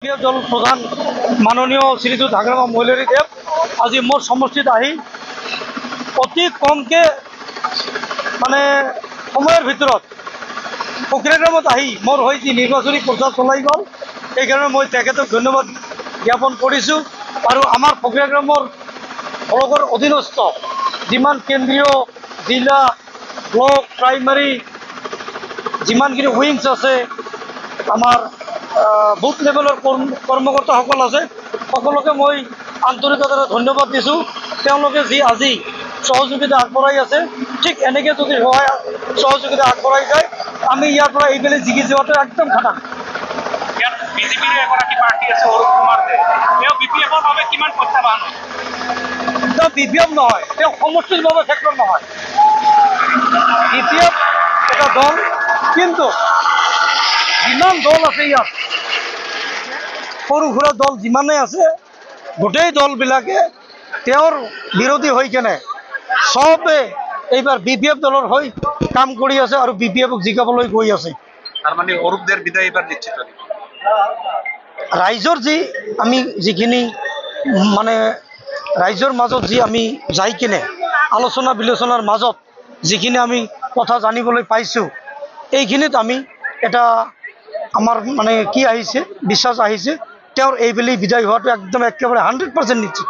দল প্ৰধান মাননীয় শ্ৰীযুত হাগ্ৰামা মৈলৰী দেৱ আজি মোৰ সমষ্টিত আহি অতি কমকে মানে সময়ৰ ভিতৰত প্ৰক্ৰিয়াক্ৰমত আহি মোৰ হৈ যি নিৰ্বাচনী প্ৰচাৰ চলাই গ'ল সেইকাৰণে মই তেখেতক ধন্যবাদ জ্ঞাপন কৰিছোঁ। আৰু আমাৰ প্ৰক্ৰিয়াক্ৰমৰ ব্লকৰ অধীনস্থ যিমান কেন্দ্ৰীয় জিলা ব্লক প্ৰাইমাৰী যিমানখিনি উইংছ আছে আমাৰ বুথ লেভেলৰ কৰ্মকৰ্তাসকল আছে সকলোকে মই আন্তৰিকতাৰে ধন্যবাদ দিছোঁ। তেওঁলোকে যি আজি সহযোগিতা আগবঢ়াই আছে ঠিক এনেকৈ যদি সহযোগিতা আগবঢ়াই যায় আমি ইয়াৰ পৰা এইবেলি জিকি যোৱাটো একদম খাটাং। ইয়াত বিজেপিৰ এগৰাকী প্ৰাৰ্থী আছে অৰুপ কুমাৰ দে, তেওঁ বি পি এফৰ বাবে কিমান প্ৰত্যাহ্বান? তেওঁ বি পি এফ নহয়, তেওঁ সমষ্টিৰ বাবে ক্ষেত্ৰত নহয়। বি পি এফ এটা দল, কিন্তু যিমান দল আছে ইয়াত সৰু সুৰা দল যিমানেই আছে গোটেই দলবিলাকে তেওঁৰ বিৰোধী হৈ কেনে চবে এইবাৰ বি পি এফ দলৰ হৈ কাম কৰি আছে আৰু বি পি এফক জিকাবলৈ গৈ আছে। তাৰমানে অৰুপদেৰ বিদায় এইবাৰ নিশ্চিত। ৰাইজৰ যি আমি যিখিনি মানে ৰাইজৰ মাজত যি আমি যাই কিনে আলোচনা বিলোচনাৰ মাজত যিখিনি আমি কথা জানিবলৈ পাইছোঁ এইখিনিত আমি এটা আমাৰ মানে কি আহিছে বিশ্বাস আহিছে তেওঁৰ এইবেলি বিদায় হোৱাটো একদম একেবাৰে 100% নিশ্চিত।